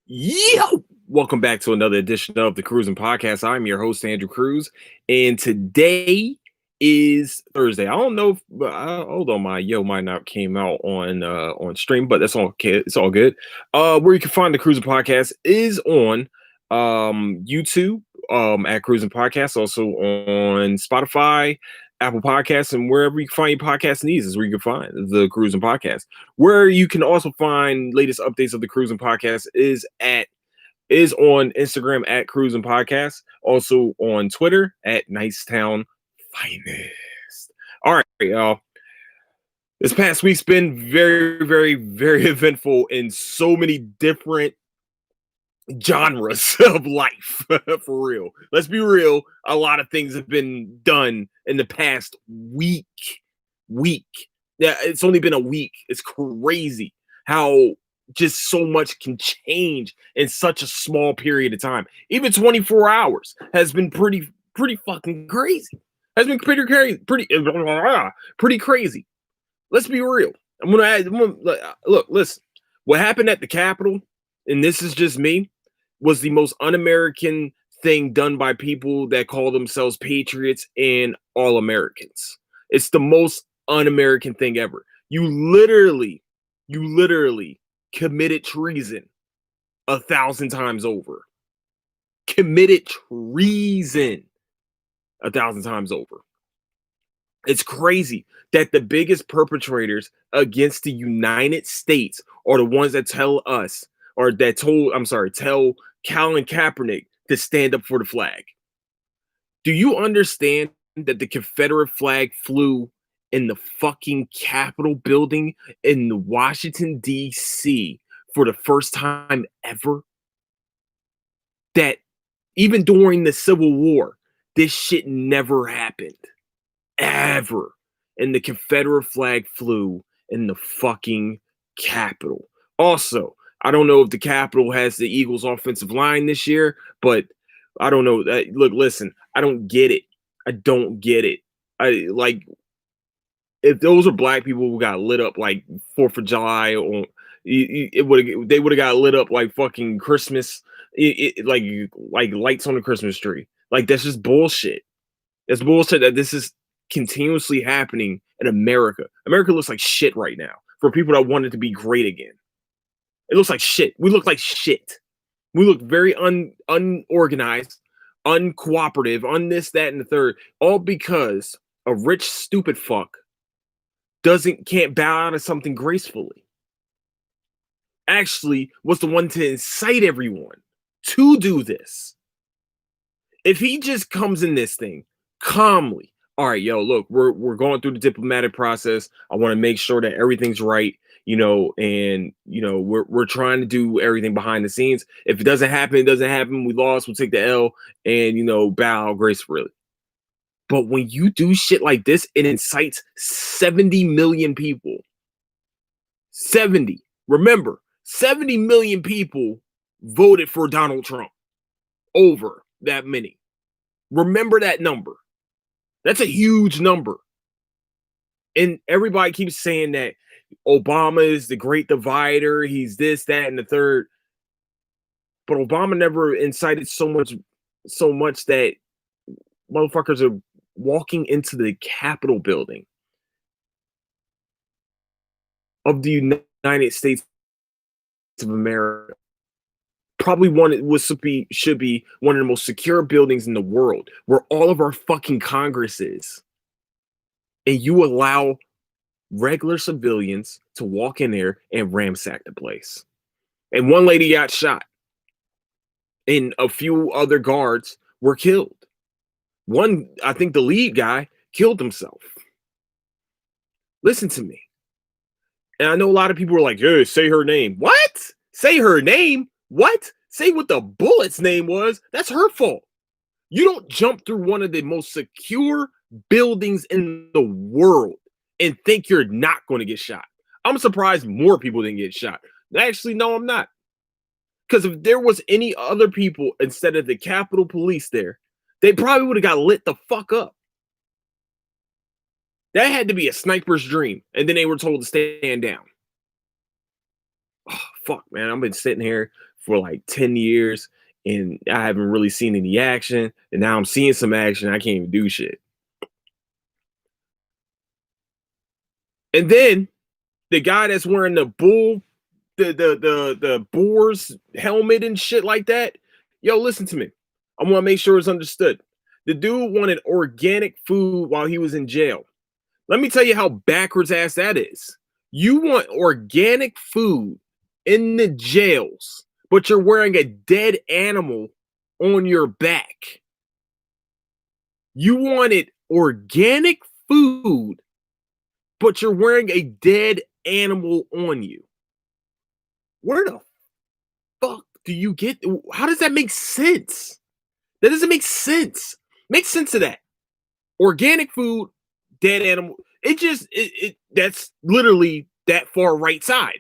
Yo! Welcome back to another edition of the Cruising Podcast. I'm your host, Andrew Cruz, and today is Thursday. I don't know if hold on, my yo might not came out on stream, but that's all okay. It's all good. Where you can find the Cruising Podcast is on YouTube at Cruising Podcast, also on Spotify, Apple Podcasts, and wherever you can find your podcast needs is where you can find the Cruising Podcast. Where you can also find latest updates of the Cruising Podcast is on Instagram at Cruising Podcast, also on Twitter at Nicetown Finest. All right, y'all. This past week's been very, very, very eventful in so many different genres of life. For real. Let's be real. A lot of things have been done in the past week. Yeah, it's only been a week. It's crazy how just so much can change in such a small period of time. Even 24 hours has been pretty fucking crazy. Has been pretty crazy. Let's be real. Look, listen. What happened at the Capitol, and this is just me, was the most un-American thing done by people that call themselves patriots and all Americans. It's the most un-American thing ever. You literally committed treason 1,000 times over. Committed treason 1,000 times over. It's crazy that the biggest perpetrators against the United States are the ones that tell Colin Kaepernick to stand up for the flag. Do you understand that the Confederate flag flew in the fucking Capitol building in Washington, D.C. for the first time ever? That even during the Civil War, this shit never happened. Ever. And the Confederate flag flew in the fucking Capitol. Also, I don't know if the Capitol has the Eagles offensive line this year, but I don't know. Look, listen, I don't get it. I don't get it. I like if those are black people who got lit up like 4th of July, or they would have got lit up like fucking Christmas, like lights on the Christmas tree. Like that's just bullshit. It's bullshit that this is continuously happening in America. America looks like shit right now for people that want it to be great again. It looks like shit. We look like shit. We look very unorganized, uncooperative, on this, that, and the third, all because a rich, stupid fuck can't bow out of something gracefully. Actually, was the one to incite everyone to do this. If he just comes in this thing calmly, all right, yo, look, we're going through the diplomatic process. I want to make sure that everything's right, and we're trying to do everything behind the scenes. If it doesn't happen, it doesn't happen. We lost, we'll take the L and bow gracefully. But when you do shit like this, it incites 70 million people. 70. Remember, 70 million people voted for Donald Trump over that many. Remember that number. That's a huge number. And everybody keeps saying that Obama is the great divider. He's this, that, and the third. But Obama never incited so much that motherfuckers are walking into the Capitol building of the United States of America. Probably should be one of the most secure buildings in the world, where all of our fucking Congress is. And you allow regular civilians to walk in there and ransack the place. And one lady got shot. And a few other guards were killed. One, I think the lead guy, killed himself. Listen to me. And I know a lot of people are like, hey, say her name. What? Say her name? What? Say what the bullet's name was. That's her fault. You don't jump through one of the most secure buildings in the world and think you're not going to get shot. I'm surprised more people didn't get shot. Actually, no, I'm not. Because if there was any other people instead of the Capitol Police there, they probably would have got lit the fuck up. That had to be a sniper's dream. And then they were told to stand down. Oh, fuck, man, I've been sitting here for like 10 years and I haven't really seen any action. And now I'm seeing some action. I can't even do shit. And then the guy that's wearing the bull, the boar's helmet and shit like that. Yo, listen to me. I want to make sure it's understood. The dude wanted organic food while he was in jail. Let me tell you how backwards ass that is. You want organic food in the jails, but you're wearing a dead animal on your back. You wanted organic food, but you're wearing a dead animal on you. Where the fuck do you get? How does that make sense? That doesn't make sense. Make sense of that. Organic food, dead animal. It that's literally that far right side.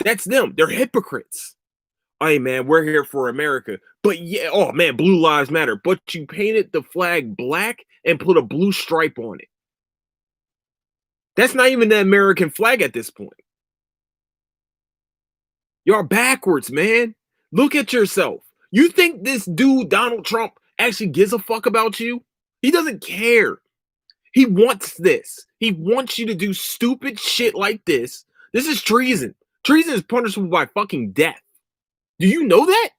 That's them. They're hypocrites. Hey man, we're here for America. But yeah, oh man, blue lives matter. But you painted the flag black and put a blue stripe on it. That's not even the American flag at this point. You're backwards, man. Look at yourself. You think this dude, Donald Trump, actually gives a fuck about you? He doesn't care. He wants this. He wants you to do stupid shit like this. This is treason. Treason is punishable by fucking death. Do you know that?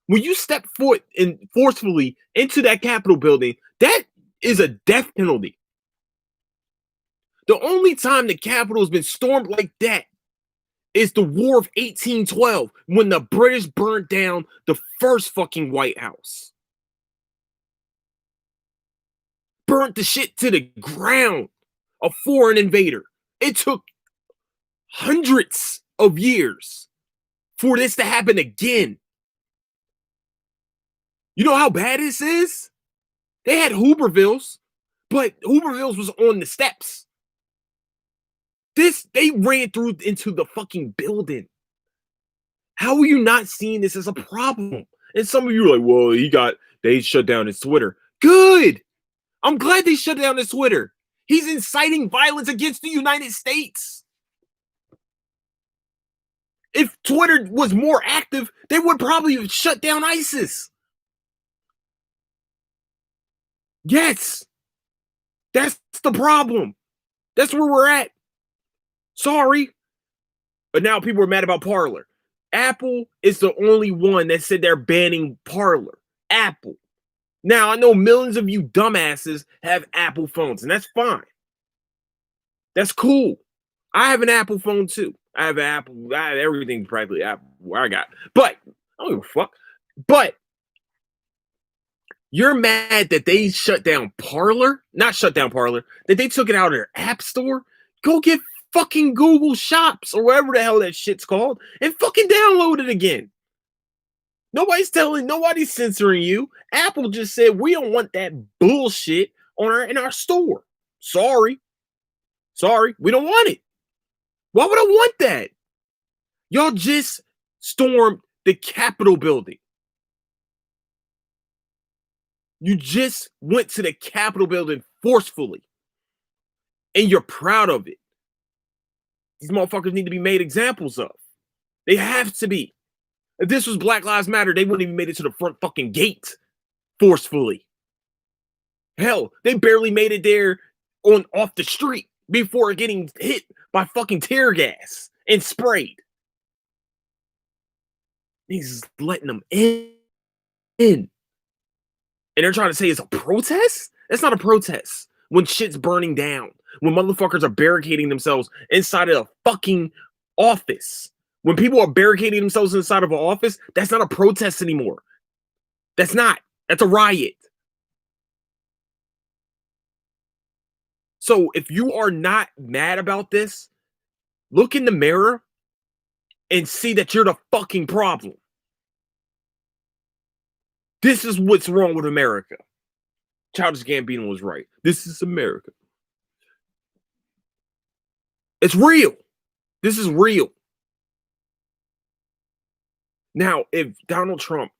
When you step foot in forcefully into that Capitol building, that is a death penalty. The only time the Capitol has been stormed like that is the War of 1812 when the British burnt down the first fucking White House. Burnt the shit to the ground. A foreign invader. It took hundreds of years for this to happen again. You know how bad this is? They had Hoovervilles, but Hoovervilles was on the steps. They ran through into the fucking building. How are you not seeing this as a problem? And some of you are like, well, they shut down his Twitter. Good. I'm glad they shut down his Twitter. He's inciting violence against the United States. If Twitter was more active, they would probably have shut down ISIS. Yes. That's the problem. That's where we're at. Sorry. But now people are mad about Parler. Apple is the only one that said they're banning Parler. Apple. Now, I know millions of you dumbasses have Apple phones, and that's fine. That's cool. I have an Apple phone too. I have everything practically Apple where I got. But I don't give a fuck. But you're mad that they shut down Parler? Not shut down Parler. That they took it out of their app store? Go get fucking Google Shops or whatever the hell that shit's called and fucking download it again. Nobody's censoring you. Apple just said we don't want that bullshit in our store. Sorry, we don't want it. Why would I want that? Y'all just stormed the Capitol building. You just went to the Capitol building forcefully. And you're proud of it. These motherfuckers need to be made examples of. They have to be. If this was Black Lives Matter, they wouldn't even made it to the front fucking gate forcefully. Hell, they barely made it there off the street before getting hit by fucking tear gas and sprayed. He's letting them in. And they're trying to say it's a protest? That's not a protest. When shit's burning down. When motherfuckers are barricading themselves inside of a fucking office. When people are barricading themselves inside of an office, that's not a protest anymore. That's not. That's a riot. So if you are not mad about this, look in the mirror and see that you're the fucking problem. This is what's wrong with America. Childish Gambino was right. This is America. It's real. This is real. Now, if Donald Trump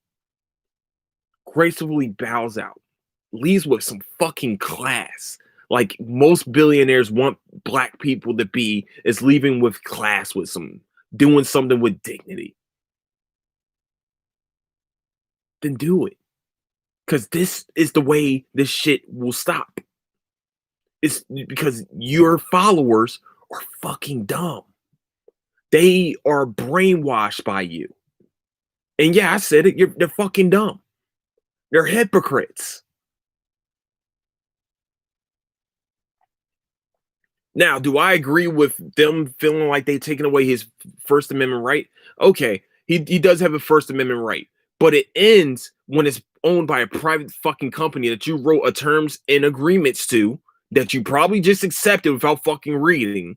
gracefully bows out, leaves with some fucking class, like most billionaires want black people to be, is leaving with class, with doing something with dignity. then do it. Because this is the way this shit will stop. It's because your followers are fucking dumb. They are brainwashed by you. And yeah, I said it. They're fucking dumb. They're hypocrites. Now, do I agree with them feeling like they taken away his First Amendment right? Okay, he does have a First Amendment right, but it ends when it's owned by a private fucking company that you wrote a terms and agreements to that you probably just accepted without fucking reading,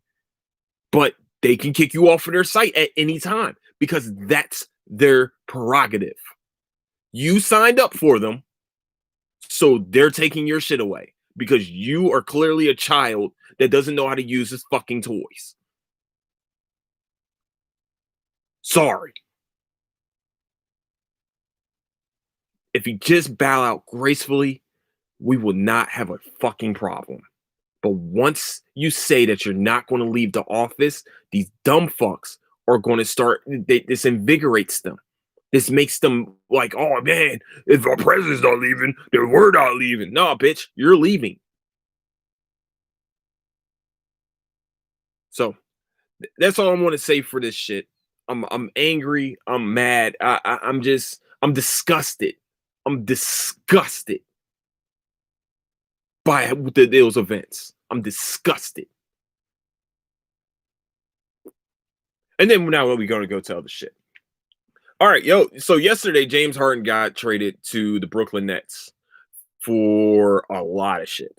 but they can kick you off of their site at any time because that's their prerogative. You signed up for them, so they're taking your shit away because you are clearly a child that doesn't know how to use his fucking toys. Sorry. If you just bow out gracefully, we will not have a fucking problem. But once you say that you're not going to leave the office, these dumb fucks are going to start. This invigorates them. This makes them like, oh man, if our president's not leaving, then we're not leaving. No, bitch, you're leaving. So that's all I want to say for this shit. I'm angry. I'm mad. I'm disgusted. I'm disgusted by those events. I'm disgusted. And then now we're going to go tell the shit. All right, yo. So yesterday, James Harden got traded to the Brooklyn Nets for a lot of shit.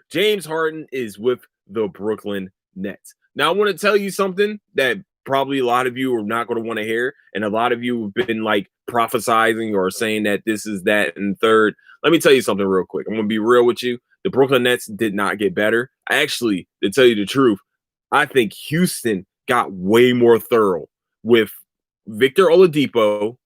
James Harden is with the Brooklyn Nets. Now, I want to tell you something that probably a lot of you are not going to want to hear, and a lot of you have been like prophesizing or saying that this is that and third. Let me tell you something real quick. I'm going to be real with you. The Brooklyn Nets did not get better. Actually, to tell you the truth, I think Houston got way more thorough with Victor Oladipo,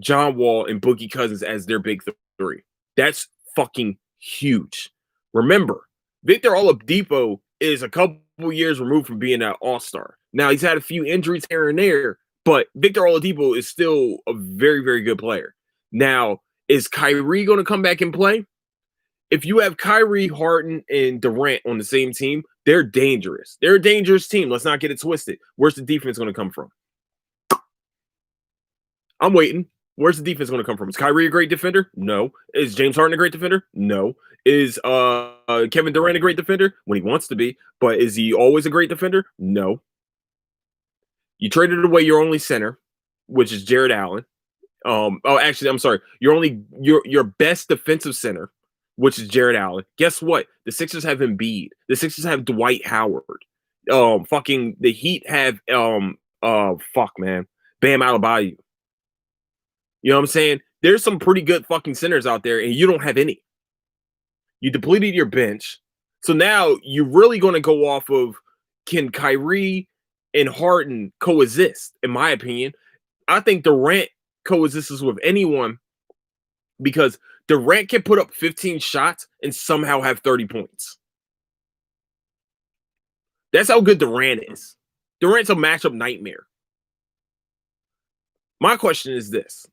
John Wall, and Boogie Cousins as their big three. That's fucking huge. Remember, Victor Oladipo is a couple years removed from being an all-star. Now, he's had a few injuries here and there, but Victor Oladipo is still a very, very good player. Now, is Kyrie going to come back and play? If you have Kyrie, Harden, and Durant on the same team, they're dangerous. They're a dangerous team. Let's not get it twisted. Where's the defense going to come from? I'm waiting. Where's the defense going to come from? Is Kyrie a great defender? No. Is James Harden a great defender? No. Is Kevin Durant a great defender? When he wants to be. But is he always a great defender? No. You traded away your only center, which is Jared Allen. Actually, I'm sorry. Your best defensive center, which is Jared Allen. Guess what? The Sixers have Embiid. The Sixers have Dwight Howard. Fucking the Heat have Bam Adebayo. You know what I'm saying? There's some pretty good fucking centers out there, and you don't have any. You depleted your bench. So now you're really going to go off of, can Kyrie and Harden coexist, in my opinion. I think Durant coexists with anyone because Durant can put up 15 shots and somehow have 30 points. That's how good Durant is. Durant's a matchup nightmare. My question is this.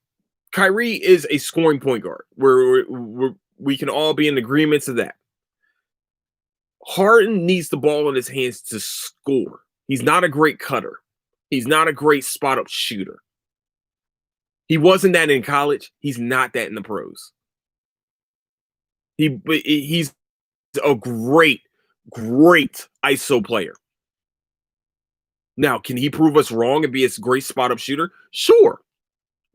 Kyrie is a scoring point guard. We can all be in agreement to that. Harden needs the ball in his hands to score. He's not a great cutter. He's not a great spot-up shooter. He wasn't that in college. He's not that in the pros. He's a great ISO player. Now, can he prove us wrong and be a great spot-up shooter? Sure.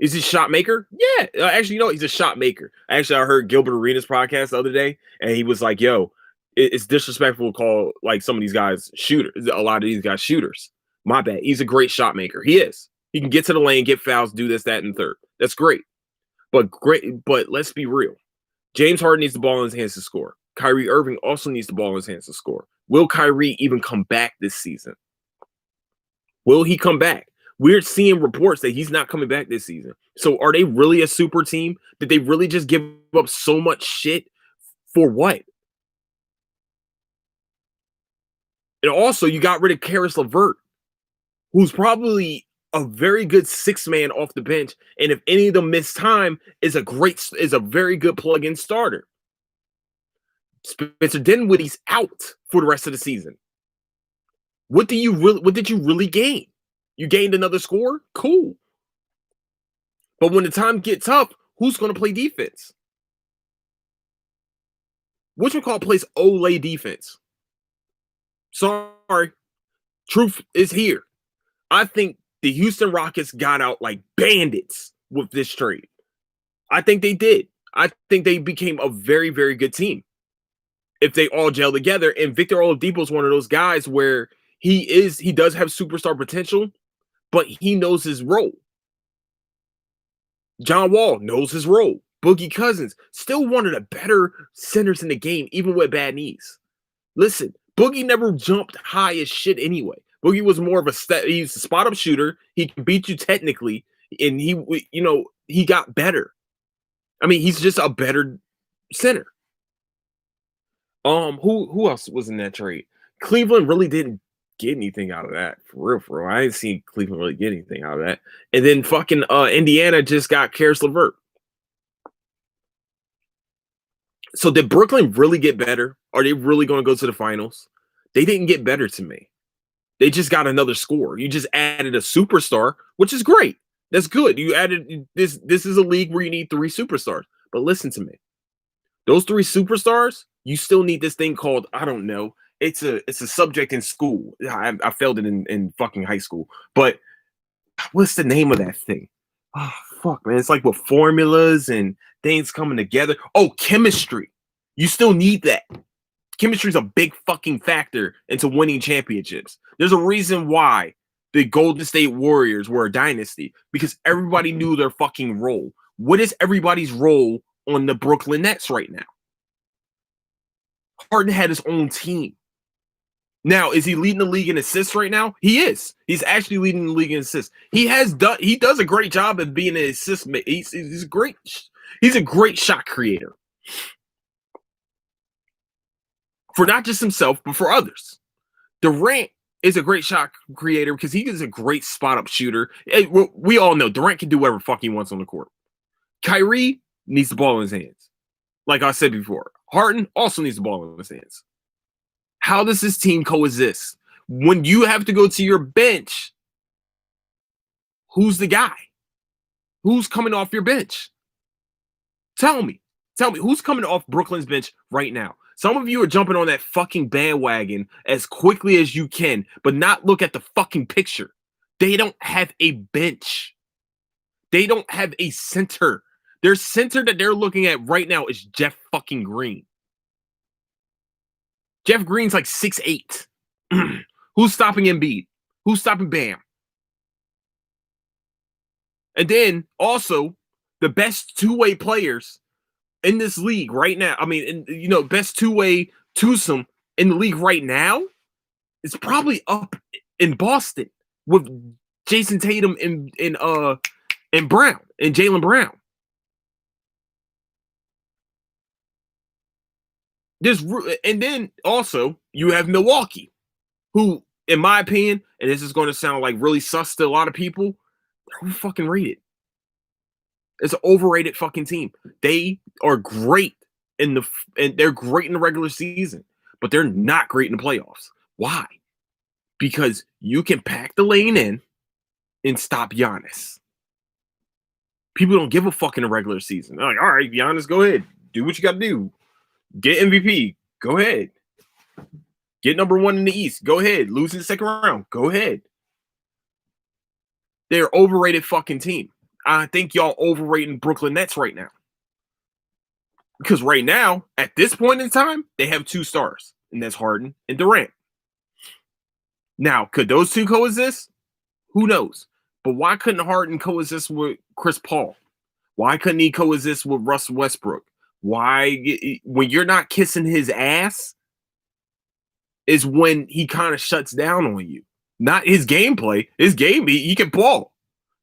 Is he a shot maker? Yeah. Actually, he's a shot maker. Actually, I heard Gilbert Arenas' podcast the other day, and he was like, yo, it's disrespectful to call like some of these guys shooters, a lot of these guys shooters. My bad. He's a great shot maker. He is. He can get to the lane, get fouls, do this, that, and third. That's great. But let's be real. James Harden needs the ball in his hands to score. Kyrie Irving also needs the ball in his hands to score. Will Kyrie even come back this season? Will he come back? We're seeing reports that he's not coming back this season. So are they really a super team? Did they really just give up so much shit for what? And also, you got rid of Karis LeVert, who's probably a very good six-man off the bench, and if any of them miss time, is a very good plug-in starter. Spencer Dinwiddie's out for the rest of the season. What did you really gain? You gained another score? Cool. But when the time gets tough, who's going to play defense? Whatchamacallit plays Olay defense. Sorry. Truth is here. I think the Houston Rockets got out like bandits with this trade. I think they did. I think they became a very, very good team if they all gel together. And Victor Oladipo is one of those guys where he does have superstar potential, but he knows his role. John Wall knows his role. Boogie Cousins, still one of the better centers in the game, even with bad knees. Listen, Boogie never jumped high as shit anyway. Boogie was more of he's a spot up shooter. He can beat you technically, and he got better. I mean, he's just a better center. Who else was in that trade? Cleveland really didn't get anything out of that, for real. I didn't see Cleveland really get anything out of that. And then fucking Indiana just got Caris LeVert. So did Brooklyn really get better? Are they really going to go to the finals? They didn't get better to me. They just got another score. You just added a superstar, which is great. That's good. You added this. This is a league where you need 3 superstars. But listen to me. Those 3 superstars, you still need this thing called, I don't know. It's a subject in school. I failed it in fucking high school. But what's the name of that thing? Oh, fuck, man. It's like with formulas and things coming together. Oh, chemistry. You still need that. Chemistry is a big fucking factor into winning championships. There's a reason why the Golden State Warriors were a dynasty, because everybody knew their fucking role. What is everybody's role on the Brooklyn Nets right now? Harden had his own team. Now, is he leading the league in assists right now? He is. He's actually leading the league in assists. He does a great job of being an assist. He's a great shot creator. For not just himself, but for others. Durant is a great shot creator because he is a great spot-up shooter. We all know Durant can do whatever fuck he wants on the court. Kyrie needs the ball in his hands. Like I said before, Harden also needs the ball in his hands. How does this team coexist? When you have to go to your bench, who's the guy? Who's coming off your bench? Tell me, who's coming off Brooklyn's bench right now? Some of you are jumping on that fucking bandwagon as quickly as you can, but not look at the fucking picture. They don't have a bench. They don't have a center. Their center that they're looking at right now is Jeff fucking Green. Jeff Green's like 6'8". Who's stopping Embiid? Who's stopping Bam? And then also the best two-way players in this league right now. I mean, best two-way twosome in the league right now is probably up in Boston with Jason Tatum and Brown and Jaylen Brown. And then also you have Milwaukee, who, in my opinion, and this is going to sound like really sus to a lot of people, they're fucking rated. It's an overrated fucking team. They are great and they're great in the regular season, but they're not great in the playoffs. Why? Because you can pack the lane in and stop Giannis. People don't give a fuck in the regular season. They're like, all right, Giannis, go ahead. Do what you got to do. Get MVP. Go ahead. Get number 1 in the East. Go ahead. Lose in the second round. Go ahead. They're an overrated fucking team. I think y'all overrating Brooklyn Nets right now. Because right now, at this point in time, they have 2 stars, and that's Harden and Durant. Now, could those 2 coexist? Who knows? But why couldn't Harden coexist with Chris Paul? Why couldn't he coexist with Russell Westbrook? Why, when you're not kissing his ass, is when he kind of shuts down on you. Not his gameplay. His game, he can ball.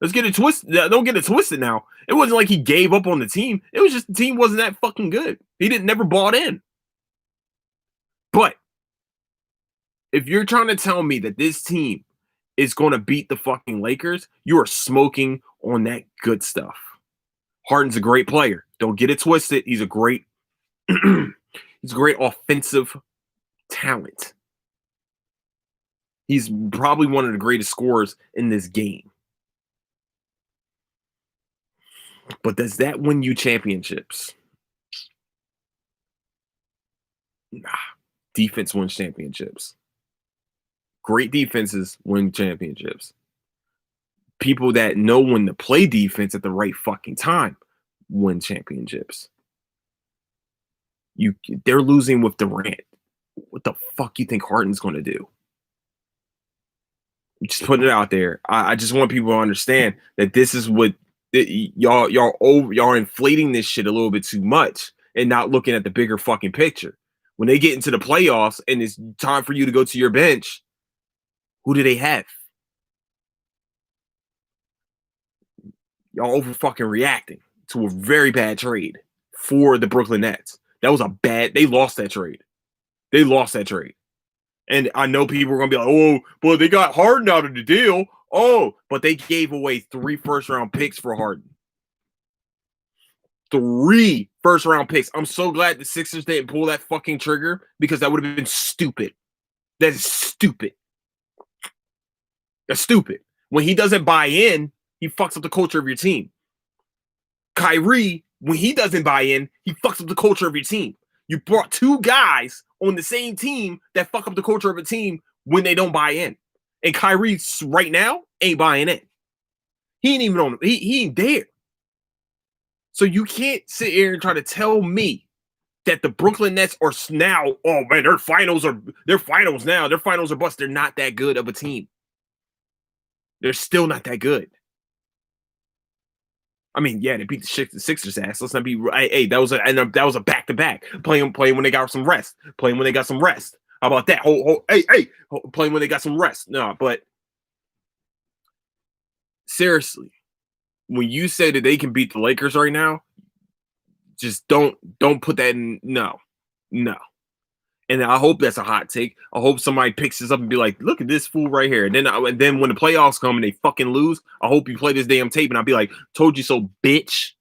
Let's get it twisted. Don't get it twisted now. It wasn't like he gave up on the team. It was just the team wasn't that fucking good. He never bought in. But if you're trying to tell me that this team is going to beat the fucking Lakers, you are smoking on that good stuff. Harden's a great player. Don't get it twisted. He's a great he's a great offensive talent. He's probably one of the greatest scorers in this game. But does that win you championships? Nah. Defense wins championships. Great defenses win championships. People that know when to play defense at the right fucking time win championships. They're losing with Durant. What the fuck you think Harden's going to do? Just putting it out there. I just want people to understand that this is what y'all inflating this shit a little bit too much and not looking at the bigger fucking picture. When they get into the playoffs and it's time for you to go to your bench, who do they have? Y'all over fucking reacting to a very bad trade for the Brooklyn Nets. That was they lost that trade. They lost that trade. And I know people are going to be like, oh, but they got Harden out of the deal. Oh, but they gave away 3 first-round picks for Harden. 3 first-round picks. I'm so glad the Sixers didn't pull that fucking trigger because that would have been stupid. That is stupid. That's stupid. When he doesn't buy in, he fucks up the culture of your team. Kyrie, when he doesn't buy in, he fucks up the culture of your team. You brought 2 guys on the same team that fuck up the culture of a team when they don't buy in. And Kyrie right now ain't buying in. He ain't even on. He ain't there. So you can't sit here and try to tell me that the Brooklyn Nets are now, oh man, their finals now. Their finals are bust. They're not that good of a team. They're still not that good. I mean, yeah, they beat the Sixers ass. Let's not be. Hey, that was a back-to-back. Playing when they got some rest. Playing when they got some rest. How about that? Playing when they got some rest. No, but seriously, when you say that they can beat the Lakers right now, just don't put that in. No. And I hope that's a hot take. I hope somebody picks this up and be like, look at this fool right here. And then when the playoffs come and they fucking lose, I hope you play this damn tape and I'll be like, told you so, bitch.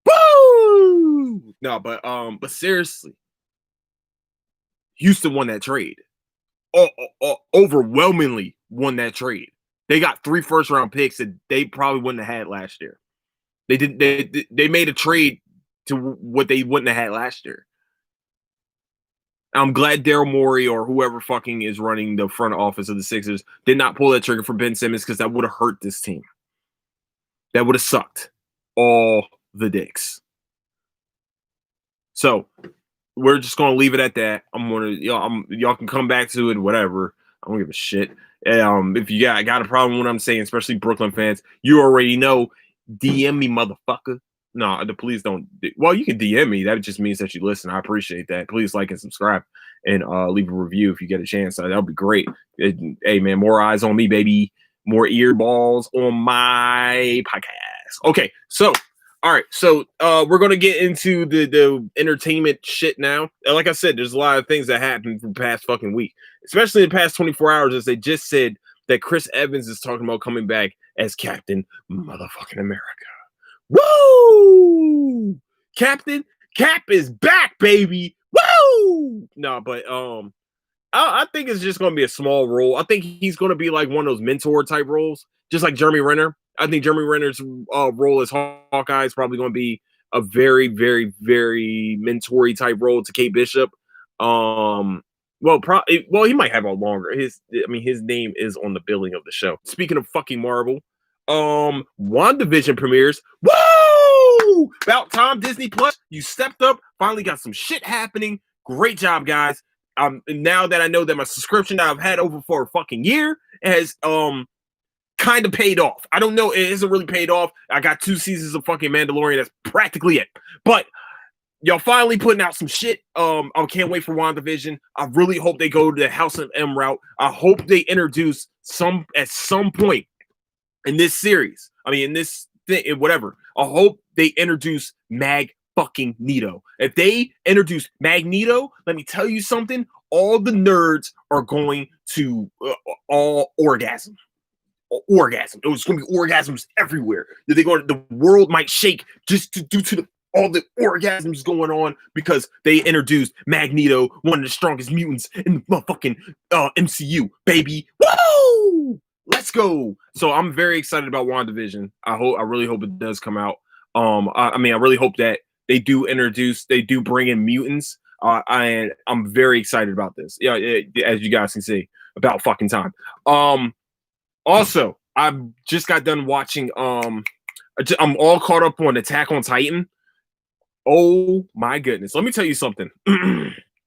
Woo! No, but seriously, Houston won that trade. Overwhelmingly won that trade. They got 3 first-round picks that they probably wouldn't have had last year. They made a trade to what they wouldn't have had last year. I'm glad Daryl Morey or whoever fucking is running the front office of the Sixers did not pull that trigger for Ben Simmons because that would have hurt this team. That would have sucked all the dicks. So we're just gonna leave it at that. Y'all can come back to it, whatever. I don't give a shit. If you got a problem with what I'm saying, especially Brooklyn fans, you already know. DM me, motherfucker. No, the please don't. Well, you can DM me. That just means that you listen. I appreciate that. Please like and subscribe and leave a review if you get a chance. That would be great. Hey, man, more eyes on me, baby. More ear balls on my podcast. Okay, so, all right. So we're going to get into the entertainment shit now. And like I said, there's a lot of things that happened from the past fucking week, especially in the past 24 hours, as they just said that Chris Evans is talking about coming back as Captain Motherfucking America. Woo! Cap is back, baby. Woo! No, but I think it's just gonna be a small role. I think he's gonna be like one of those mentor type roles, just like Jeremy Renner. I think Jeremy Renner's role as Hawkeye is probably gonna be a very, very, very mentory type role to Kate Bishop. Well, he might have a longer. His name is on the billing of the show. Speaking of fucking Marvel. WandaVision premieres. Woo! About time, Disney Plus. You stepped up. Finally got some shit happening. Great job, guys. Now that I know that my subscription that I've had over for a fucking year has kind of paid off. I don't know. It hasn't really paid off. I got 2 seasons of fucking Mandalorian. That's practically it. But y'all finally putting out some shit. I can't wait for WandaVision. I really hope they go to the House of M route. I hope they introduce at some point in this series, in this thing, whatever, I hope they introduce Magneto. If they introduce Magneto, let me tell you something, all the nerds are going to all orgasm. orgasm. It was going to be orgasms everywhere. The world might shake just due to all the orgasms going on because they introduced Magneto, one of the strongest mutants in the motherfucking MCU, baby. Woo! Let's go. So I'm very excited about WandaVision. I really hope it does come out. I really hope that they do bring in mutants. And I'm very excited about this. Yeah, as you guys can see, about fucking time. Also, I just got done watching. I'm all caught up on Attack on Titan. Oh my goodness! Let me tell you something.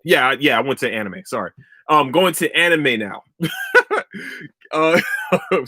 yeah, I went to anime. Sorry, going to anime now. Oh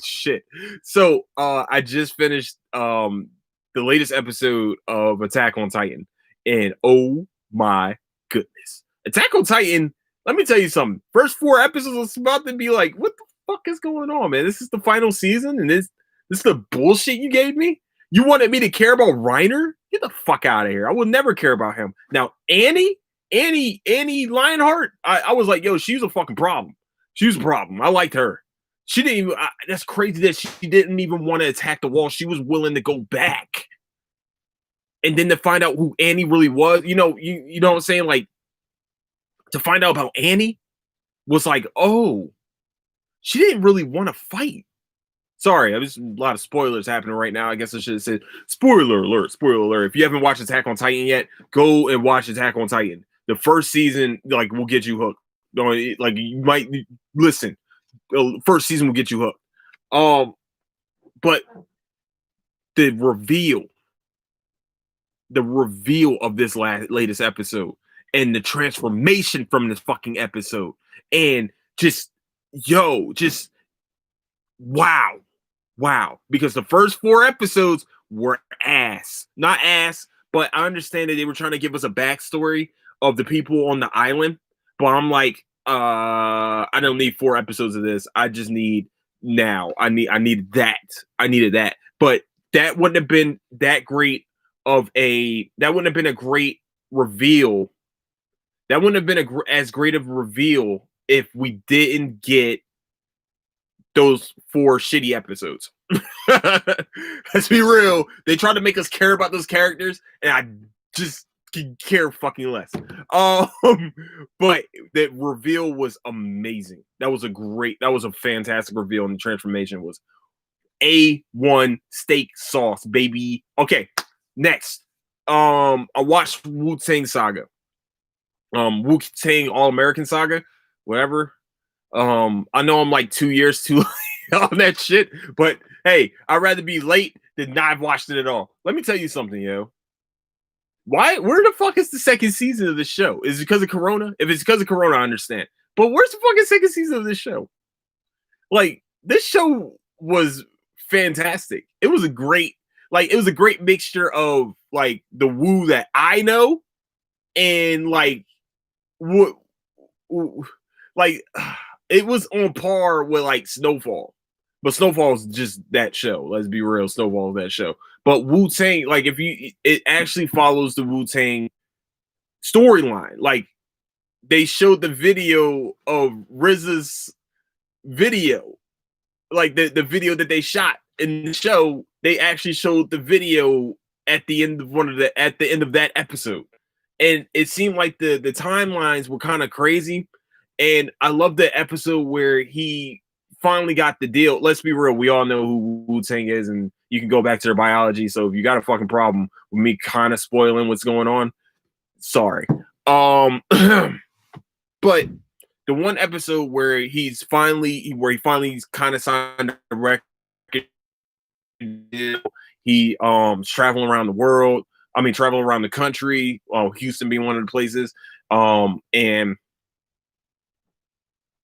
shit! So I just finished the latest episode of Attack on Titan, and oh my goodness, Attack on Titan. Let me tell you something. First 4 episodes was about to be like, what the fuck is going on, man? This is the final season, and this is the bullshit you gave me. You wanted me to care about Reiner? Get the fuck out of here. I will never care about him. Now, Annie Lionheart, I was like, yo, she was a fucking problem. She was a problem. I liked her. She didn't even, that's crazy that she didn't even want to attack the wall. She was willing to go back. And then to find out who Annie really was, you know what I'm saying? Like, to find out about Annie was like, oh, she didn't really want to fight. Sorry, there's a lot of spoilers happening right now. I guess I should have said spoiler alert, spoiler alert. If you haven't watched Attack on Titan yet, go and watch Attack on Titan. The first season, like, will get you hooked. Like, you might listen. The first season will get you hooked. But the reveal of this latest episode and the transformation from this fucking episode and just wow. Because the first 4 episodes were not ass, but I understand that they were trying to give us a backstory of the people on the island. But I'm like, I don't need 4 episodes of this. I just need now. I needed that. But that wouldn't have been that great that wouldn't have been a great reveal. That wouldn't have been as great of a reveal if we didn't get those 4 shitty episodes. Let's be real. They tried to make us care about those characters, and I just could care fucking less. But the reveal was amazing. That was a fantastic reveal, and the transformation was A1 steak sauce, baby. Okay, next. I watched Wu-Tang Saga. Wu-Tang All-American Saga, whatever. I know I'm like 2 years too late on that shit, but hey, I'd rather be late than not have watched it at all. Let me tell you something, yo. Where the fuck is the second season of the show? Is it because of Corona? If it's because of Corona, I understand. But where's the fucking second season of this show? Like, this show was fantastic. It was a great mixture of like the Wu that I know and like what like it was on par with like Snowfall. But Snowfall is just that show. Let's be real. Snowfall is that show. But Wu-Tang, like it actually follows the Wu-Tang storyline. Like they showed the video of RZA's video. Like the video that they shot in the show, they actually showed the video at the end of that episode. And it seemed like the timelines were kind of crazy. And I love the episode where he finally got the deal. Let's be real. We all know who Wu-Tang is, and you can go back to their biology. So if you got a fucking problem with me kind of spoiling what's going on, sorry. But the one episode where he finally kind of signed a record deal, he's traveling around the world. I mean, traveling around the country. Houston being one of the places. And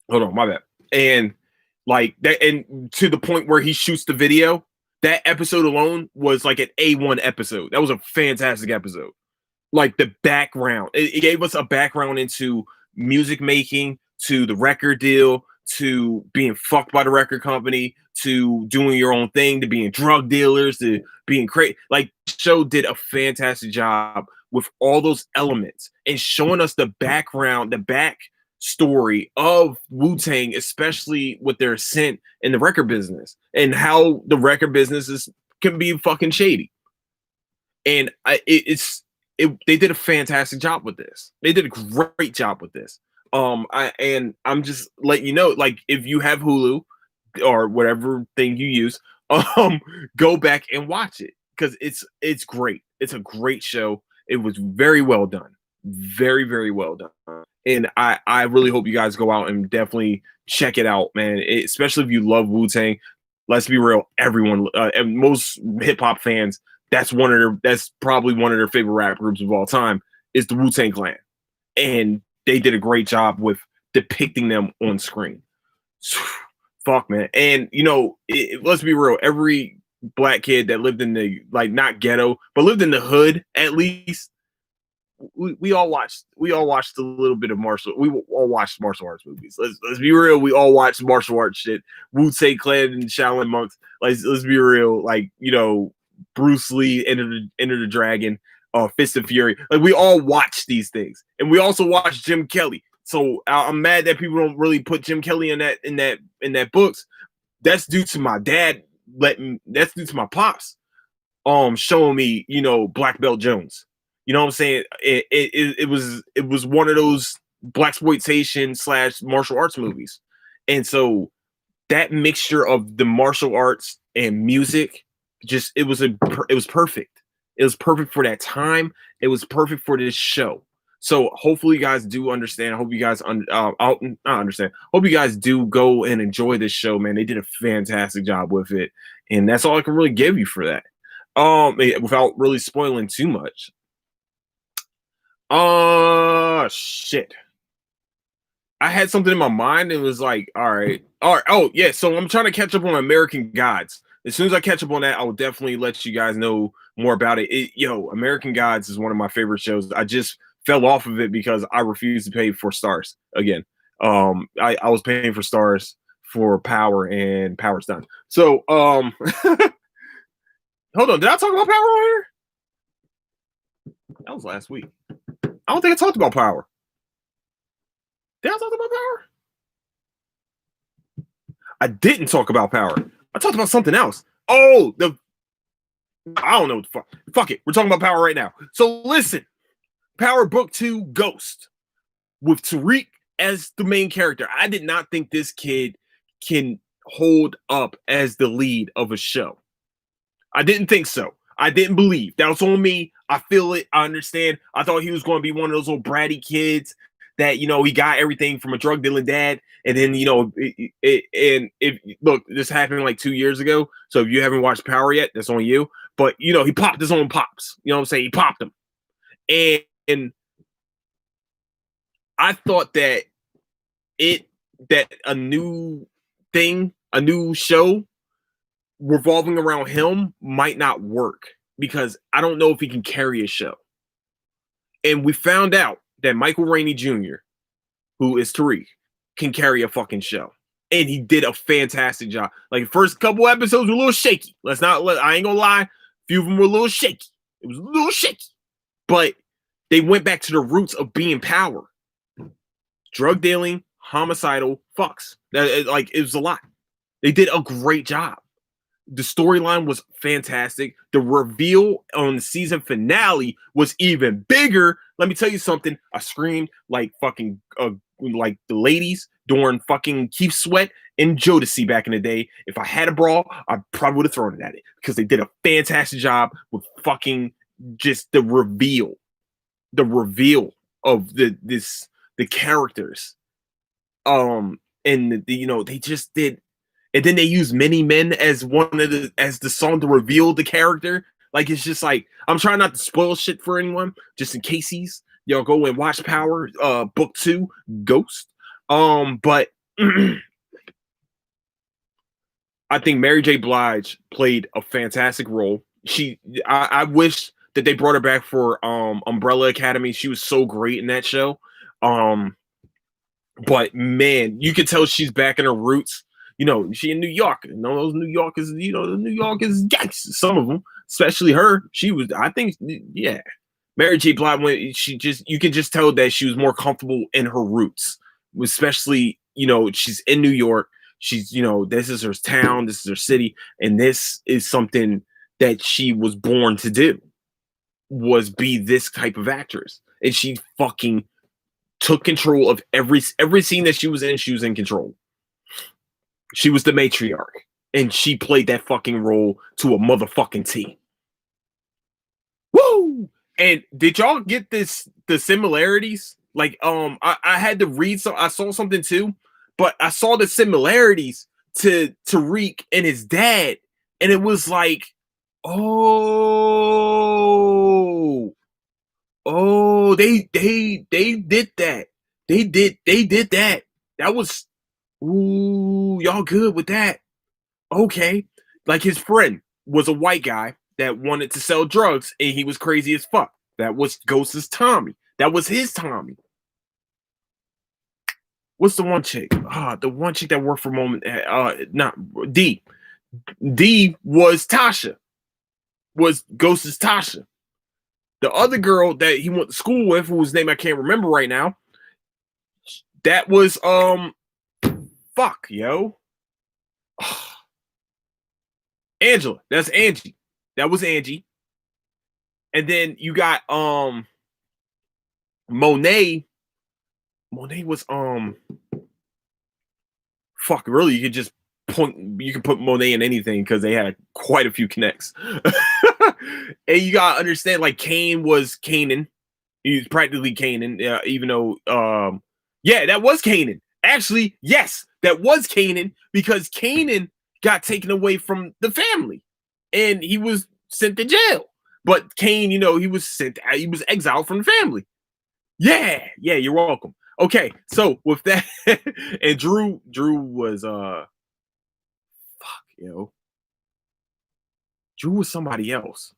hold on, my bad. And like that, and to the point where he shoots the video, that episode alone was like an A1 episode. That was a fantastic episode. Like the background, it gave us a background into music making, to the record deal, to being fucked by the record company, to doing your own thing, to being drug dealers, to being crazy. Like, show did a fantastic job with all those elements and showing us the background, the back story of Wu-Tang, especially with their ascent in the record business and how the record business can be fucking shady. And they did a fantastic job with this. They did a great job with this. I'm just letting you know, like, if you have Hulu or whatever thing you use, go back and watch it because it's great. It's a great show. It was very well done, very very well done. And I really hope you guys go out and definitely check it out, man. Especially if you love Wu Tang. Let's be real, everyone, and most hip hop fans, that's probably one of their favorite rap groups of all time is the Wu Tang Clan, and they did a great job with depicting them on screen. Fuck, man. And let's be real, every black kid that lived in the, like, not ghetto but lived in the hood, at least, we all watched a little bit of we all watched martial arts movies. Let's be real, we all watched martial arts shit. Wu-Tang Clan and Shaolin monks. Like, let's be real, like, Bruce Lee, Enter the Dragon, Fist of Fury. Like, we all watched these things, and we also watched Jim Kelly. So I'm mad that people don't really put Jim Kelly in that books. That's due to my dad that's due to my pops showing me, Black Belt Jones. You know what I'm saying? It was one of those blaxploitation / martial arts movies. And so that mixture of the martial arts and music, it was perfect. It was perfect for that time. It was perfect for this show. So hopefully you guys do understand. I hope you guys understand. Hope you guys do go and enjoy this show, man. They did a fantastic job with it, and that's all I can really give you for that. Without really spoiling too much. Shit. I had something in my mind. It was like, all right. Oh yeah. So I'm trying to catch up on American Gods. As soon as I catch up on that, I will definitely let you guys know more about it. American Gods is one of my favorite shows. I just fell off of it because I refused to pay for Stars again. I was paying for Stars for Power, and Power's done. So hold on. Did I talk about Power on here? That was last week. I don't think I talked about Power. Did I talk about Power? I didn't talk about Power. I talked about something else. I don't know what the fuck. Fuck it. We're talking about Power right now. So listen, Power Book 2 Ghost with Tariq as the main character. I did not think this kid can hold up as the lead of a show. I didn't think so. I didn't believe. That was on me. I feel it. I understand. I thought he was going to be one of those little bratty kids that, he got everything from a drug dealing dad. And then, look, this happened like 2 years ago. So if you haven't watched Power yet, that's on you. But, he popped his own pops. You know what I'm saying? He popped them. And I thought that a new thing, a new show revolving around him might not work because I don't know if he can carry a show. And we found out that Michael Rainey Jr., who is Tariq, can carry a fucking show. And he did a fantastic job. Like, the first couple episodes were a little shaky. I ain't gonna lie. A few of them were a little shaky. It was a little shaky. But they went back to the roots of being Power. Drug dealing, homicidal fucks. It was a lot. They did a great job. The storyline was fantastic. The reveal on the season finale was even bigger. Let me tell you something. I screamed like fucking like the ladies during fucking Keith Sweat and Jodeci back in the day. If I had a bra, I probably would have thrown it at it because they did a fantastic job with fucking just the reveal of the characters. And they just did. And then they use Many Men as as the song to reveal the character. Like, it's just like, I'm trying not to spoil shit for anyone, just in case y'all go and watch Power Book 2 Ghost. But I think Mary J. Blige played a fantastic role. I wish that they brought her back for Umbrella Academy. She was so great in that show. But man, you could tell she's back in her roots. She in New York. Those New Yorkers, the New Yorkers gangsters. Some of them, especially her. She was, I think, yeah. Mary J. Blige, you could just tell that she was more comfortable in her roots especially, she's in New York. She's, this is her town, this is her city, and this is something that she was born to do, was be this type of actress. And she fucking took control of every scene that she was in. She was in control. She was the matriarch, and she played that fucking role to a motherfucking T. Woo! And did y'all get the similarities? Like, I had to read I saw something too, but I saw the similarities to Tariq and his dad, and it was like, oh, they did that. They did that. That was, ooh, y'all good with that. Okay. Like, his friend was a white guy that wanted to sell drugs, and he was crazy as fuck. That was Ghost's Tommy. That was his Tommy. What's the one chick? The one chick that worked for Moment. Not D. D was Tasha. Was Ghost's Tasha. The other girl that he went to school with, whose name I can't remember right now, that was fuck, yo. Angela. That's Angie. That was Angie. And then you got Monet. Monet was fuck, really, you could just put Monet in anything because they had quite a few connects. And you gotta understand, like, Kane was Kanan. He was practically Kanan, even though yeah, that was Kanan. Actually, yes, that was Kanan, because Kanan got taken away from the family and he was sent to jail. But Kane, he was exiled from the family. Yeah, you're welcome. Okay, so with that, and Drew was fuck, Drew was somebody else.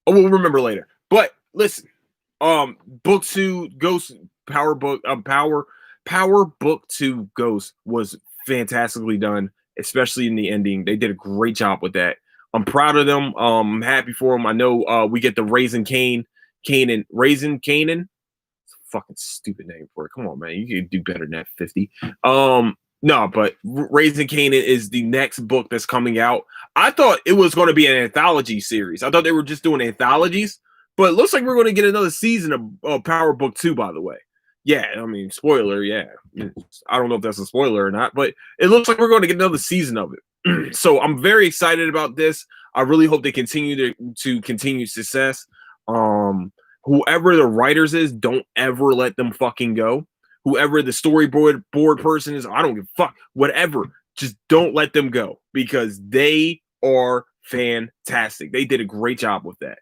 Oh, we'll remember later. But listen, book 2 Ghost Power book Power book 2 Ghost was fantastically done, especially in the ending. They did a great job with that. I'm proud of them. I'm happy for them. I know we get the Raising Kanan. It's a fucking stupid name for it. Come on, man. You can do better than that, 50. No, but Raising Kanan is the next book that's coming out. I thought it was going to be an anthology series. I thought they were just doing anthologies, but it looks like we're going to get another season of Power Book 2, by the way. Yeah, I mean, spoiler, yeah. I don't know if that's a spoiler or not, but it looks like we're going to get another season of it. So I'm very excited about this. I really hope they continue to continue success. Whoever the writers is, don't ever let them fucking go. Whoever the storyboard person is, I don't give a fuck. Whatever, just don't let them go, because they are fantastic. They did a great job with that.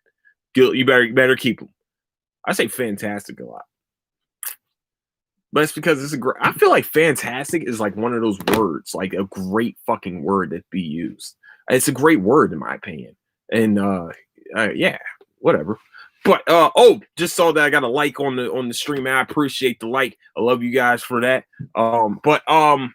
You better keep them. I say fantastic a lot, but it's because it's a great. I feel like fantastic is like one of those words, like a great fucking word that be used. It's a great word in my opinion, and yeah, whatever. But just saw that I got a like on the stream. I appreciate the like. I love you guys for that. But I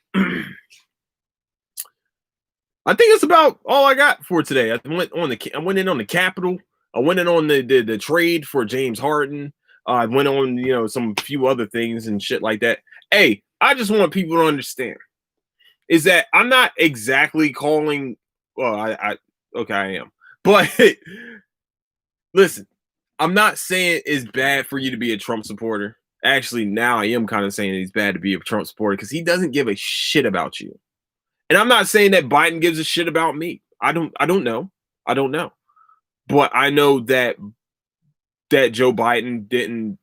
think it's about all I got for today. I went in on the Capitol. I went in on the trade for James Harden. I went on some few other things and shit like that. Hey, I just want people to understand is that I'm not exactly calling. Well, I am, but listen. I'm not saying it's bad for you to be a Trump supporter. Actually, now I am kind of saying it's bad to be a Trump supporter because he doesn't give a shit about you. And I'm not saying that Biden gives a shit about me. I don't know. I don't know. But I know that Joe Biden didn't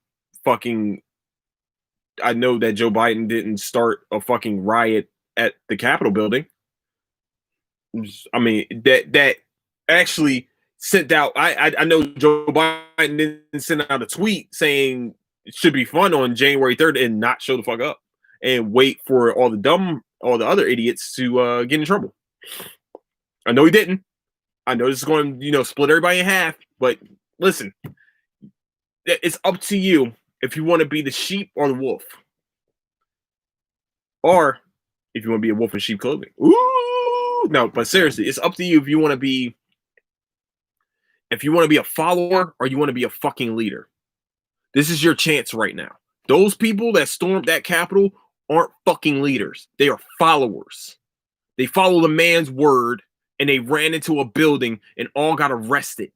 start a fucking riot at the Capitol building. I mean, that actually sent out. I know Joe Biden didn't send out a tweet saying it should be fun on January 3rd and not show the fuck up and wait for all the other idiots to get in trouble. I know he didn't. I know this is going to split everybody in half. But listen, it's up to you if you want to be the sheep or the wolf, or if you want to be a wolf in sheep clothing. Ooh, no, but seriously, it's up to you if you want to be. If you want to be a follower or you want to be a fucking leader, this is your chance right now. Those people that stormed that Capitol aren't fucking leaders. They are followers. They follow the man's word, and they ran into a building and all got arrested.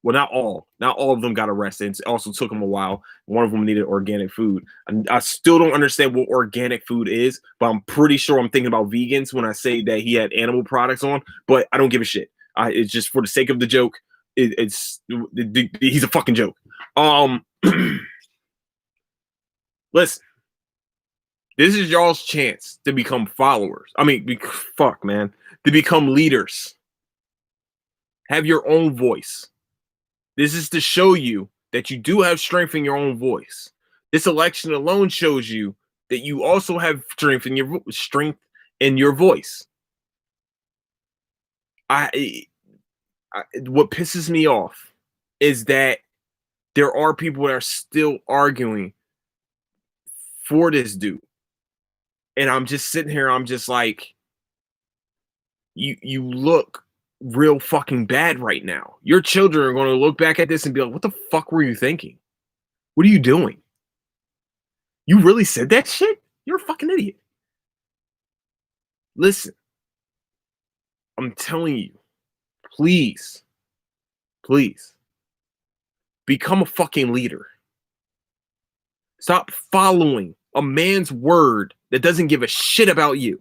Well, not all. Not all of them got arrested. It also took them a while. One of them needed organic food. And I still don't understand what organic food is, but I'm pretty sure I'm thinking about vegans when I say that he had animal products on. But I don't give a shit. It's just for the sake of the joke. He's a fucking joke. Listen, this is y'all's chance to become followers. I mean, fuck, man, to become leaders. Have your own voice. This is to show you that you do have strength in your own voice. This election alone shows you that you also have strength in your voice. What pisses me off is that there are people that are still arguing for this dude. And I'm just sitting here, I'm just like, you look real fucking bad right now. Your children are going to look back at this and be like, what the fuck were you thinking? What are you doing? You really said that shit? You're a fucking idiot. Listen, I'm telling you, please become a fucking leader. Stop following a man's word that doesn't give a shit about you.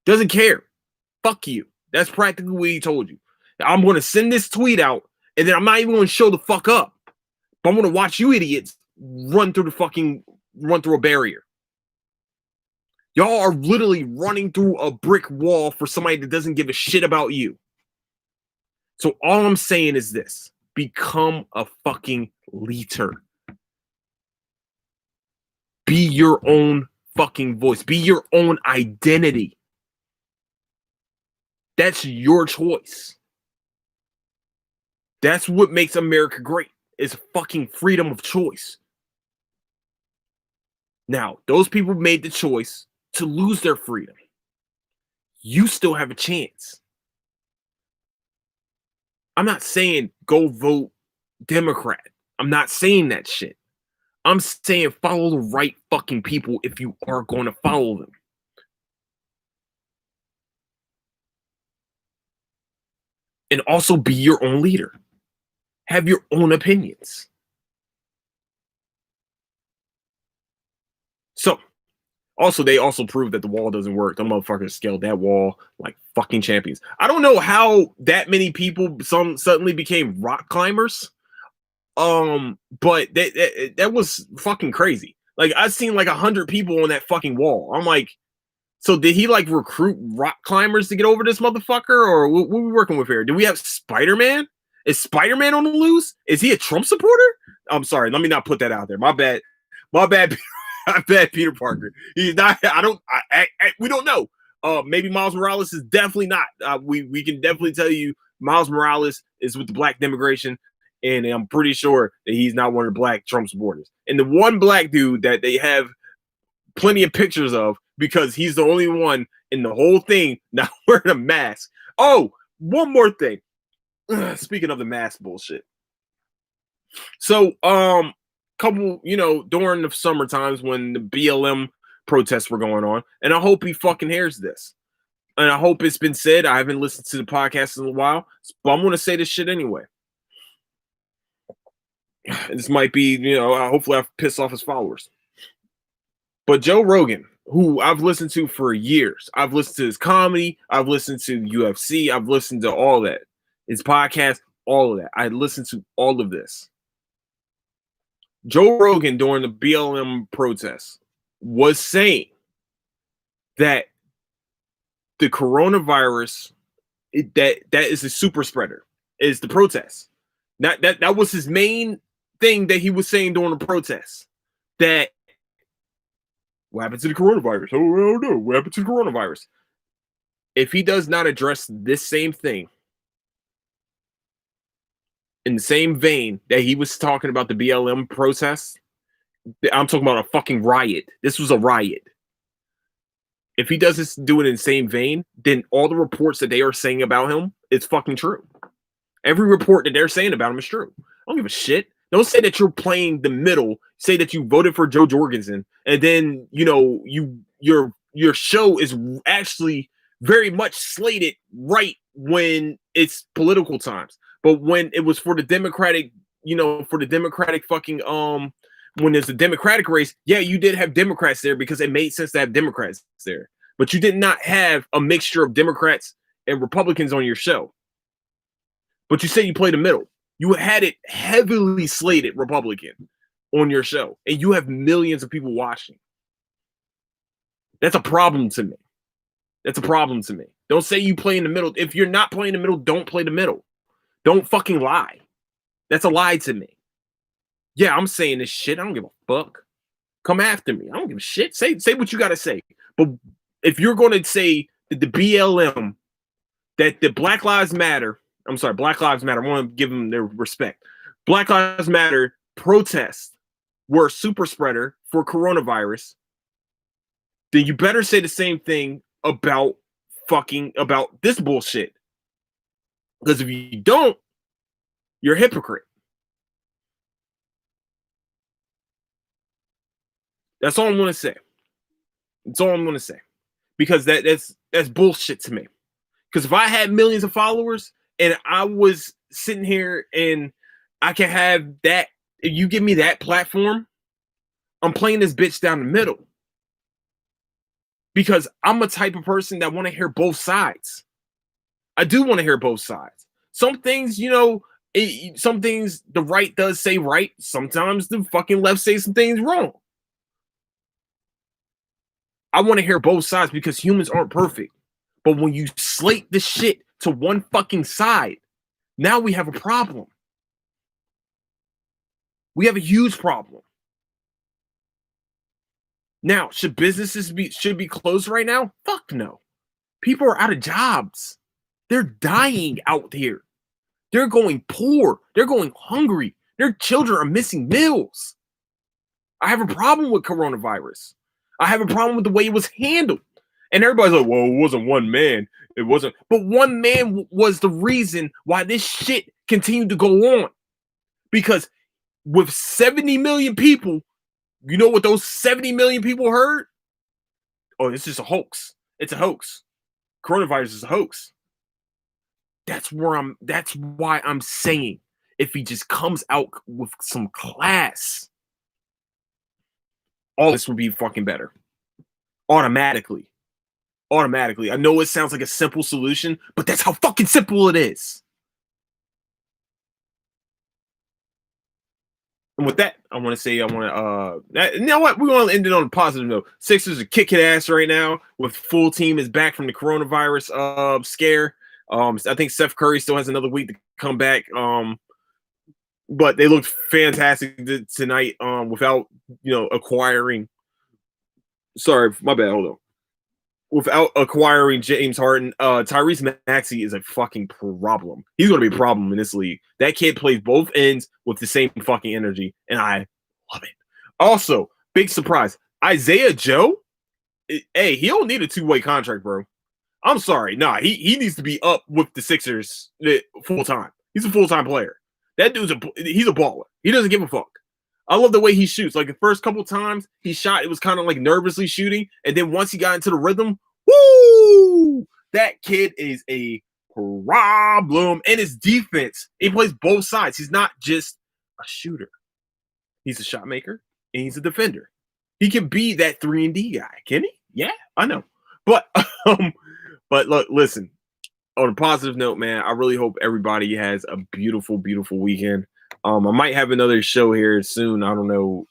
Doesn't care. Fuck you. That's practically what he told you. I'm going to send this tweet out, and then I'm not even going to show the fuck up. But I'm going to watch you idiots run through a barrier. Y'all are literally running through a brick wall for somebody that doesn't give a shit about you. So all I'm saying is this. Become a fucking leader. Be your own fucking voice. Be your own identity. That's your choice. That's what makes America great. Is fucking freedom of choice. Now, those people made the choice to lose their freedom. You still have a chance. I'm not saying go vote Democrat. I'm not saying that shit. I'm saying follow the right fucking people if you are going to follow them. And also be your own leader. Have your own opinions. So, also, they also proved that the wall doesn't work. The motherfuckers scaled that wall like fucking champions. I don't know how that many people suddenly became rock climbers. But that was fucking crazy. Like, I've seen like 100 people on that fucking wall. I'm like, so did he like recruit rock climbers to get over this motherfucker, or what are we working with here? Do we have Spider-Man? Is Spider-Man on the loose? Is he a Trump supporter? I'm sorry, let me not put that out there. My bad. My bad, Peter Parker. He's not. We don't know. Maybe Miles Morales is definitely not. We can definitely tell you Miles Morales is with the black demigration, and I'm pretty sure that he's not one of the black Trump supporters. And the one black dude that they have plenty of pictures of, because he's the only one in the whole thing not wearing a mask. Oh, one more thing. Speaking of the mask bullshit. So, couple, during the summer times when the BLM protests were going on, and I hope he fucking hears this. And I hope it's been said. I haven't listened to the podcast in a while, but I'm going to say this shit anyway. This might be, hopefully I've pissed off his followers. But Joe Rogan, who I've listened to for years, I've listened to his comedy, I've listened to UFC, I've listened to all that, his podcast, all of that. I listened to all of this. Joe Rogan during the BLM protests was saying that the coronavirus, that is a super spreader, is the protest. That was his main thing that he was saying during the protests. That what happened to the coronavirus? Oh, I don't know. What happened to the coronavirus? If he does not address this same thing in the same vein that he was talking about the BLM protests, I'm talking about a fucking riot. This was a riot. If he doesn't do it in the same vein, then all the reports that they are saying about him is fucking true. Every report that they're saying about him is true. I don't give a shit. Don't say that you're playing the middle. Say that you voted for Joe Jorgensen, and then your show is actually very much slated right when it's political times. But when it was for the Democratic, for the Democratic fucking when there's a Democratic race, yeah, you did have Democrats there because it made sense to have Democrats there. But you did not have a mixture of Democrats and Republicans on your show. But you say you played the middle. You had it heavily slated Republican on your show, and you have millions of people watching. That's a problem to me. That's a problem to me. Don't say you play in the middle. If you're not playing the middle, don't play the middle. Don't fucking lie. That's a lie to me. Yeah, I'm saying this shit. I don't give a fuck. Come after me. I don't give a shit. Say what you got to say. But if you're going to say that the BLM, that the Black Lives Matter, I'm sorry, Black Lives Matter, I want to give them their respect. Black Lives Matter protests were a super spreader for coronavirus, then you better say the same thing about this bullshit. Because if you don't, you're a hypocrite. That's all I'm going to say. That's all I'm going to say. Because that's bullshit to me. Because if I had millions of followers and I was sitting here and I can have that, if you give me that platform, I'm playing this bitch down the middle. Because I'm a type of person that want to hear both sides. I do want to hear both sides. Some things, some things the right does say right. Sometimes the fucking left says some things wrong. I want to hear both sides because humans aren't perfect. But when you slate this shit to one fucking side, now we have a problem. We have a huge problem. Now, should businesses be closed right now? Fuck no. People are out of jobs. They're dying out here. They're going poor. They're going hungry. Their children are missing meals. I have a problem with coronavirus. I have a problem with the way it was handled. And everybody's like, well, it wasn't one man. It wasn't. But one man was the reason why this shit continued to go on. Because with 70 million people, you know what those 70 million people heard? Oh, it's just a hoax. It's a hoax. Coronavirus is a hoax. That's why I'm saying if he just comes out with some class, all this would be fucking better. Automatically. I know it sounds like a simple solution, but that's how fucking simple it is. And with that, I want to say, you know what? We're going to end it on a positive note. Sixers are kicking ass right now with full team is back from the coronavirus scare. I think Steph Curry still has another week to come back. But they looked fantastic tonight without, acquiring. Sorry, my bad. Hold on. Without acquiring James Harden, Tyrese Maxey is a fucking problem. He's going to be a problem in this league. That kid plays both ends with the same fucking energy, and I love it. Also, big surprise, Isaiah Joe. Hey, he don't need a two-way contract, bro. I'm sorry. Nah, he needs to be up with the Sixers full time. He's a full-time player. That dude's he's a baller. He doesn't give a fuck. I love the way he shoots. Like the first couple times he shot, it was kind of like nervously shooting. And then once he got into the rhythm, woo! That kid is a problem. And his defense, he plays both sides. He's not just a shooter. He's a shot maker and he's a defender. He can be that 3-and-D guy, can he? Yeah, I know. But look, listen. On a positive note, man, I really hope everybody has a beautiful, beautiful weekend. I might have another show here soon. I don't know.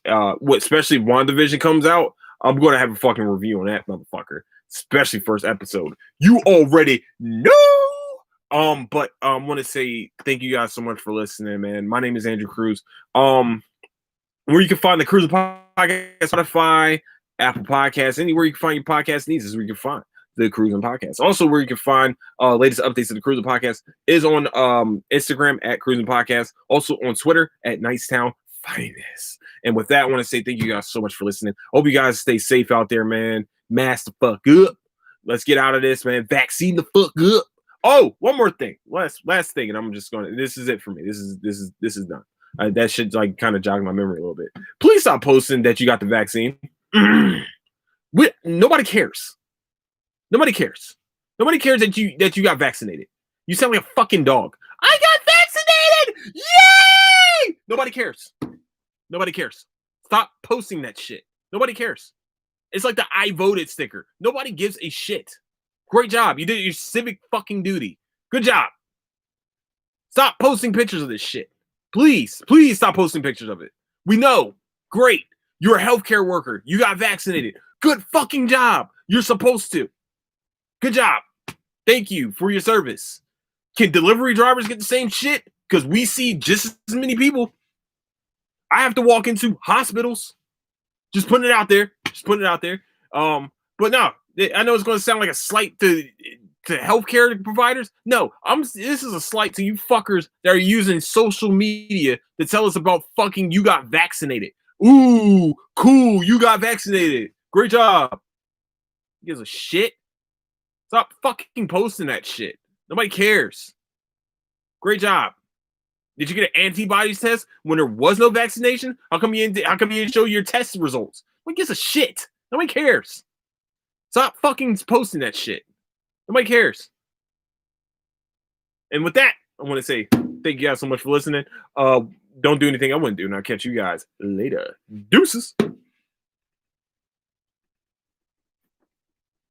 Especially if WandaVision comes out, I'm going to have a fucking review on that motherfucker. Especially first episode. You already know. But I want to say thank you guys so much for listening, man. My name is Andrew Cruz. Where you can find the Cruising Podcast, Spotify, Apple Podcasts, anywhere you can find your podcast needs is where you can find the Cruising Podcast. Also, where you can find latest updates of the Cruising Podcast is on Instagram at Cruising Podcast. Also on Twitter at Nightstown Finest. And with that, I want to say thank you guys so much for listening. Hope you guys stay safe out there, man. Mask the fuck up. Let's get out of this, man. Vaccine the fuck up. Oh, one more thing. Last thing, and I'm just going to. This is it for me. This is done. That should like kind of jog my memory a little bit. Please stop posting that you got the vaccine. Nobody cares. Nobody cares. Nobody cares that you got vaccinated. You sound like a fucking dog. I got vaccinated! Yay! Nobody cares. Nobody cares. Stop posting that shit. Nobody cares. It's like the I voted sticker. Nobody gives a shit. Great job. You did your civic fucking duty. Good job. Stop posting pictures of this shit. Please, please stop posting pictures of it. We know. Great. You're a healthcare worker. You got vaccinated. Good fucking job. You're supposed to. Good job. Thank you for your service. Can delivery drivers get the same shit? Because we see just as many people. I have to walk into hospitals. Just putting it out there. Just putting it out there. But no, I know it's going to sound like a slight to healthcare providers. No, this is a slight to you fuckers that are using social media to tell us about fucking you got vaccinated. Ooh, cool, you got vaccinated. Great job. Who gives a shit? Stop fucking posting that shit. Nobody cares. Great job. Did you get an antibodies test when there was no vaccination? How come you didn't show your test results? Nobody gives a shit. Nobody cares. Stop fucking posting that shit. Nobody cares. And with that, I want to say thank you guys so much for listening. Don't do anything I wouldn't do, and I'll catch you guys later. Deuces.